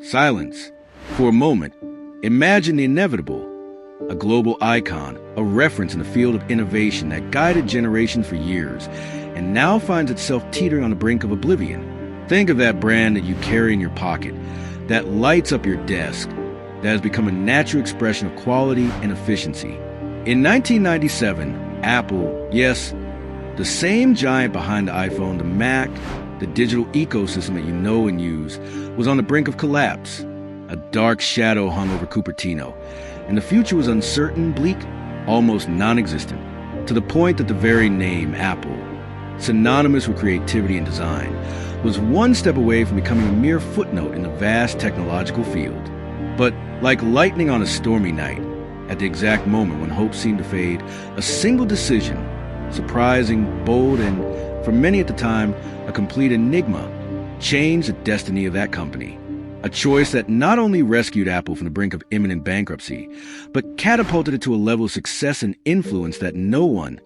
Silence. For a moment, imagine the inevitable. A global icon, a reference in the field of innovation that guided generations for years, and now finds itself teetering on the brink of oblivion. Think of that brand that you carry in your pocket, that lights up your desk, that has become a natural expression of quality and efficiency. In 1997, Apple, yes, the same giant behind the iPhone, the Mac, the digital ecosystem that you know and use, was on the brink of collapse. A dark shadow hung over Cupertino, and the future was uncertain, bleak, almost non-existent, to the point that the very name Apple, synonymous with creativity and design, was one step away from becoming a mere footnote in the vast technological field. But like lightning on a stormy night, at the exact moment when hope seemed to fade, a single decision, surprising, bold, and, for many at the time, a complete enigma, changed the destiny of that company. A choice that not only rescued Apple from the brink of imminent bankruptcy, but catapulted it to a level of success and influence that no one,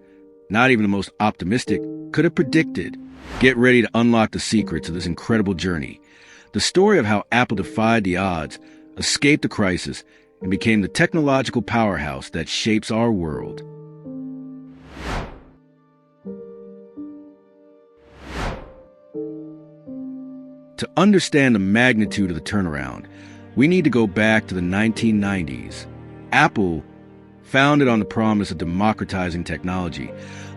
not even the most optimistic, could have predicted. Get ready to unlock the secrets of this incredible journey. The story of how Apple defied the odds, escaped the crisis, and became the technological powerhouse that shapes our world. To understand the magnitude of the turnaround, we need to go back to the 1990s. Apple, founded on the promise of democratizing technology,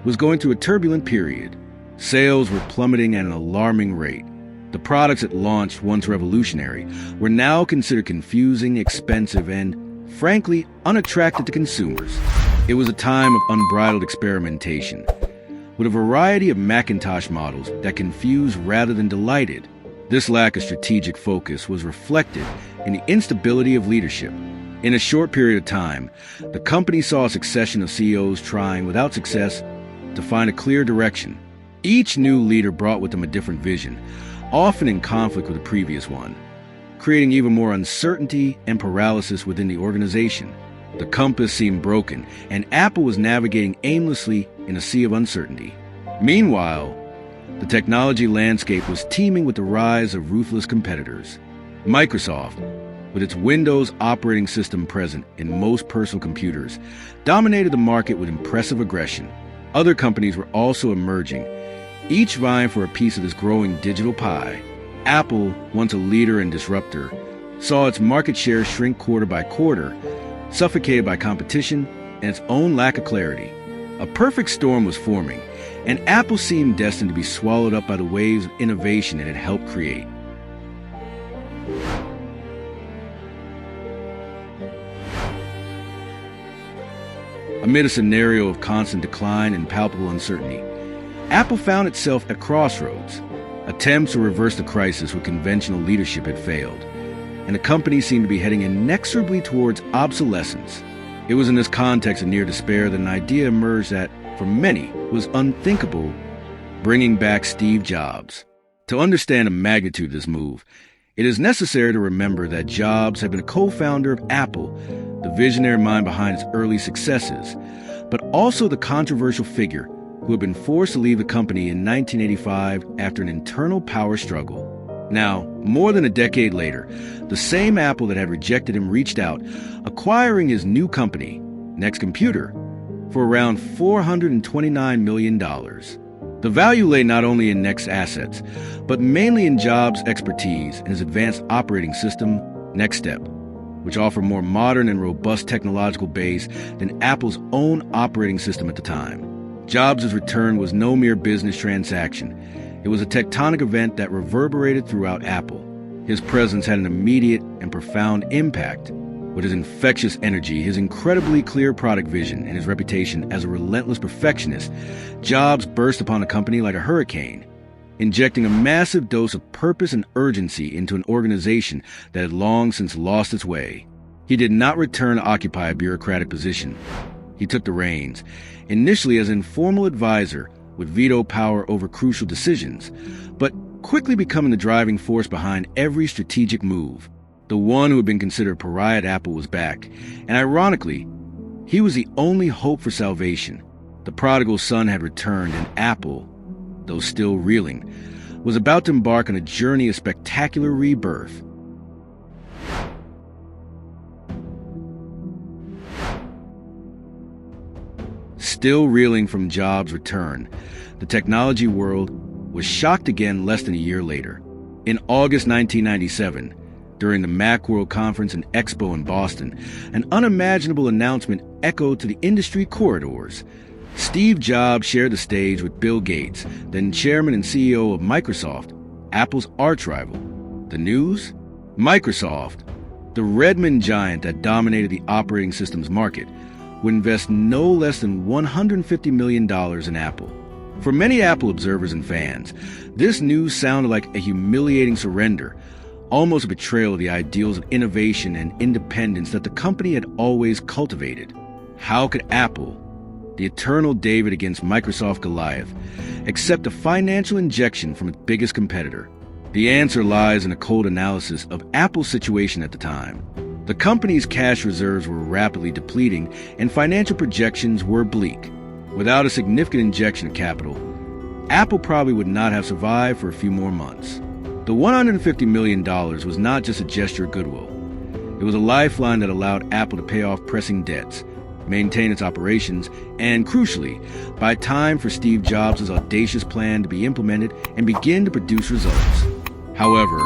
was going through a turbulent period. Sales were plummeting at an alarming rate. The products it launched, once revolutionary, were now considered confusing, expensive, and, frankly, unattractive to consumers. It was a time of unbridled experimentation, with a variety of Macintosh models that confused rather than delighted. This lack of strategic focus was reflected in the instability of leadership. In a short period of time, the company saw a succession of CEOs trying, without success, to find a clear direction. Each new leader brought with them a different vision, often in conflict with the previous one, creating even more uncertainty and paralysis within the organization. The compass seemed broken, and Apple was navigating aimlessly in a sea of uncertainty. Meanwhile, the technology landscape was teeming with the rise of ruthless competitors. Microsoft, with its Windows operating system present in most personal computers, dominated the market with impressive aggression. Other companies were also emerging, each vying for a piece of this growing digital pie. Apple, once a leader and disruptor, saw its market share shrink quarter by quarter, suffocated by competition and its own lack of clarity. A perfect storm was forming, and Apple seemed destined to be swallowed up by the waves of innovation it had helped create. Amid a scenario of constant decline and palpable uncertainty, Apple found itself at crossroads. Attempts to reverse the crisis with conventional leadership had failed, and the company seemed to be heading inexorably towards obsolescence. It was in this context of near despair that an idea emerged that, for many, was unthinkable: bringing back Steve Jobs. To understand the magnitude of this move, it is necessary to remember that Jobs had been a co-founder of Apple, the visionary mind behind its early successes, but also the controversial figure who had been forced to leave the company in 1985 after an internal power struggle. Now, more than a decade later, the same Apple that had rejected him reached out, acquiring his new company, Next Computer, for around $429 million. The value lay not only in Next's assets, but mainly in Jobs' expertise and his advanced operating system, NextStep, which offered more modern and robust technological base than Apple's own operating system at the time. Jobs' return was no mere business transaction. It was a tectonic event that reverberated throughout Apple. His presence had an immediate and profound impact. With his infectious energy, his incredibly clear product vision, and his reputation as a relentless perfectionist, Jobs burst upon the company like a hurricane, injecting a massive dose of purpose and urgency into an organization that had long since lost its way. He did not return to occupy a bureaucratic position. He took the reins, initially as an informal advisor with veto power over crucial decisions, but quickly becoming the driving force behind every strategic move. The one who had been considered a pariah at Apple was back, and ironically, he was the only hope for salvation. The prodigal son had returned, and Apple, though still reeling, was about to embark on a journey of spectacular rebirth. Still reeling from Jobs' return, the technology world was shocked again less than a year later. In August 1997, during the Macworld Conference and Expo in Boston, an unimaginable announcement echoed to the industry corridors. Steve Jobs shared the stage with Bill Gates, then chairman and CEO of Microsoft, Apple's arch-rival. The news? Microsoft, the Redmond giant that dominated the operating systems market, would invest no less than $150 million in Apple. For many Apple observers and fans, this news sounded like a humiliating surrender, almost a betrayal of the ideals of innovation and independence that the company had always cultivated. How could Apple, the eternal David against Microsoft Goliath, accept a financial injection from its biggest competitor? The answer lies in a cold analysis of Apple's situation at the time. The company's cash reserves were rapidly depleting, and financial projections were bleak. Without a significant injection of capital, Apple probably would not have survived for a few more months. The $150 million was not just a gesture of goodwill. It was a lifeline that allowed Apple to pay off pressing debts, maintain its operations, and, crucially, buy time for Steve Jobs' audacious plan to be implemented and begin to produce results. However,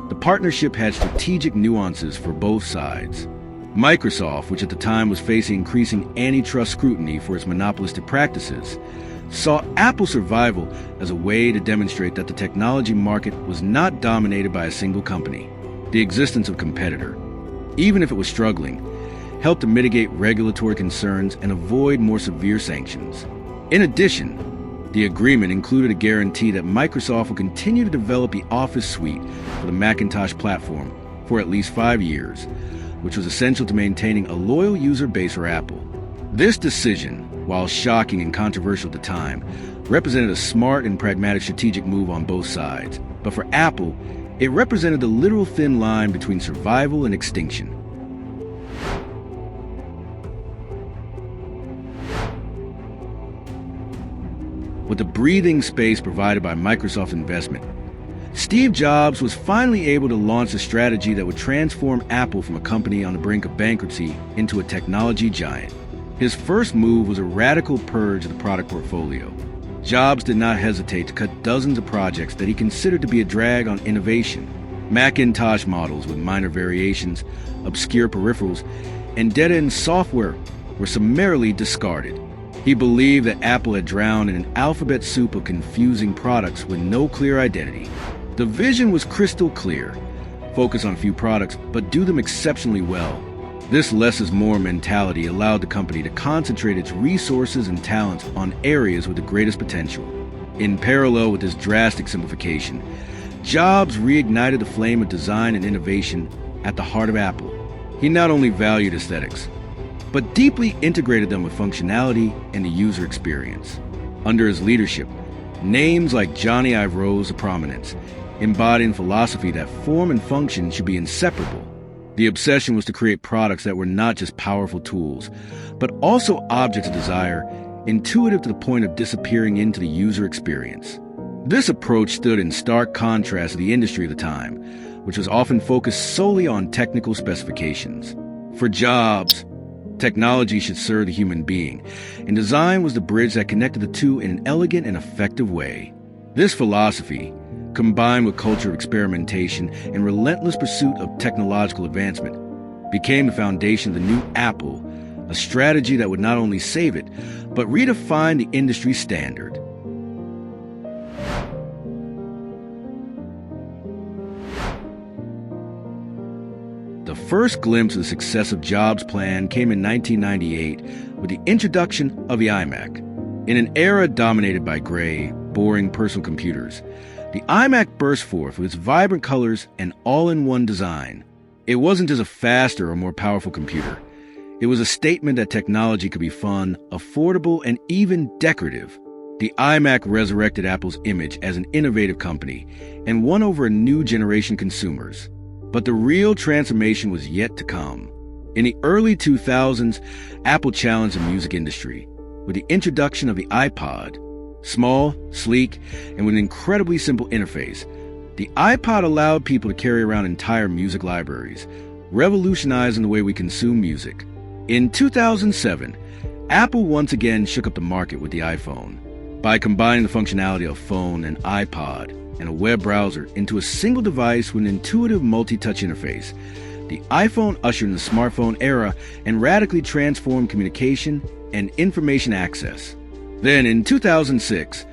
the partnership had strategic nuances for both sides. Microsoft, which at the time was facing increasing antitrust scrutiny for its monopolistic practices, saw Apple's survival as a way to demonstrate that the technology market was not dominated by a single company. The existence of a competitor, even if it was struggling, helped to mitigate regulatory concerns and avoid more severe sanctions. In addition, the agreement included a guarantee that Microsoft would continue to develop the Office suite for the Macintosh platform for at least 5 years, which was essential to maintaining a loyal user base for Apple. This decision, while shocking and controversial at the time, represented a smart and pragmatic strategic move on both sides. But for Apple, it represented the literal thin line between survival and extinction. With the breathing space provided by Microsoft's investment, Steve Jobs was finally able to launch a strategy that would transform Apple from a company on the brink of bankruptcy into a technology giant. His first move was a radical purge of the product portfolio. Jobs did not hesitate to cut dozens of projects that he considered to be a drag on innovation. Macintosh models with minor variations, obscure peripherals, and dead-end software were summarily discarded. He believed that Apple had drowned in an alphabet soup of confusing products with no clear identity. The vision was crystal clear: focus on a few products, but do them exceptionally well. This less is more mentality allowed the company to concentrate its resources and talents on areas with the greatest potential. In parallel with this drastic simplification, Jobs reignited the flame of design and innovation at the heart of Apple. He not only valued aesthetics, but deeply integrated them with functionality and the user experience. Under his leadership, names like Johnny Ive rose to prominence, embodying philosophy that form and function should be inseparable. The obsession was to create products that were not just powerful tools, but also objects of desire, intuitive to the point of disappearing into the user experience. This approach stood in stark contrast to the industry of the time, which was often focused solely on technical specifications. For Jobs, technology should serve the human being, and design was the bridge that connected the two in an elegant and effective way. This philosophy, combined with culture of experimentation and relentless pursuit of technological advancement, became the foundation of the new Apple, a strategy that would not only save it, but redefine the industry standard. The first glimpse of the success of Jobs' plan came in 1998 with the introduction of the iMac. In an era dominated by gray, boring personal computers, the iMac burst forth with its vibrant colors and all-in-one design. It wasn't just a faster or more powerful computer. It was a statement that technology could be fun, affordable, and even decorative. The iMac resurrected Apple's image as an innovative company and won over a new generation of consumers. But the real transformation was yet to come. In the early 2000s, Apple challenged the music industry with the introduction of the iPod. Small, sleek, and with an incredibly simple interface, the iPod allowed people to carry around entire music libraries, revolutionizing the way we consume music. In 2007, Apple once again shook up the market with the iPhone. By combining the functionality of phone and iPod and a web browser into a single device with an intuitive multi-touch interface, the iPhone ushered in the smartphone era and radically transformed communication and information access. Then, in 2006,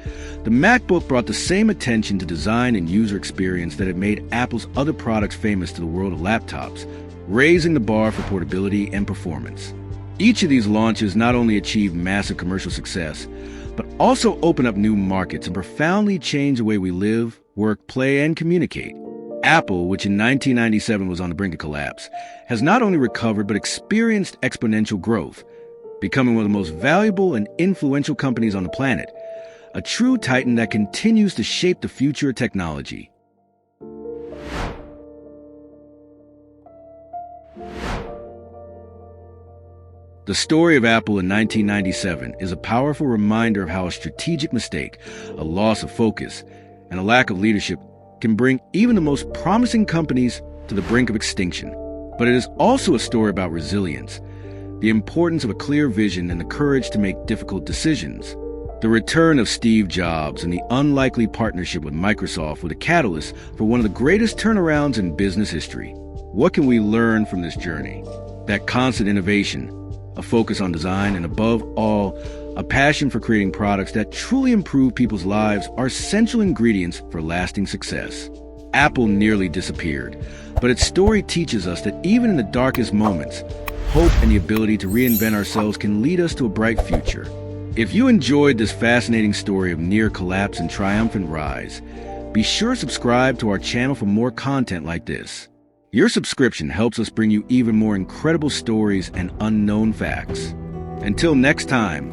the MacBook brought the same attention to design and user experience that had made Apple's other products famous to the world of laptops, raising the bar for portability and performance. Each of these launches not only achieved massive commercial success, but also opened up new markets and profoundly changed the way we live, work, play, and communicate. Apple, which in 1997 was on the brink of collapse, has not only recovered but experienced exponential growth, becoming one of the most valuable and influential companies on the planet, a true titan that continues to shape the future of technology. The story of Apple in 1997 is a powerful reminder of how a strategic mistake, a loss of focus, and a lack of leadership can bring even the most promising companies to the brink of extinction. But it is also a story about resilience, the importance of a clear vision and the courage to make difficult decisions. The return of Steve Jobs and the unlikely partnership with Microsoft were the catalyst for one of the greatest turnarounds in business history. What can we learn from this journey? That constant innovation, a focus on design, and above all, a passion for creating products that truly improve people's lives are essential ingredients for lasting success. Apple nearly disappeared, but its story teaches us that even in the darkest moments, hope and the ability to reinvent ourselves can lead us to a bright future. If you enjoyed this fascinating story of near collapse and triumphant rise, be sure to subscribe to our channel for more content like this. Your subscription helps us bring you even more incredible stories and unknown facts. Until next time,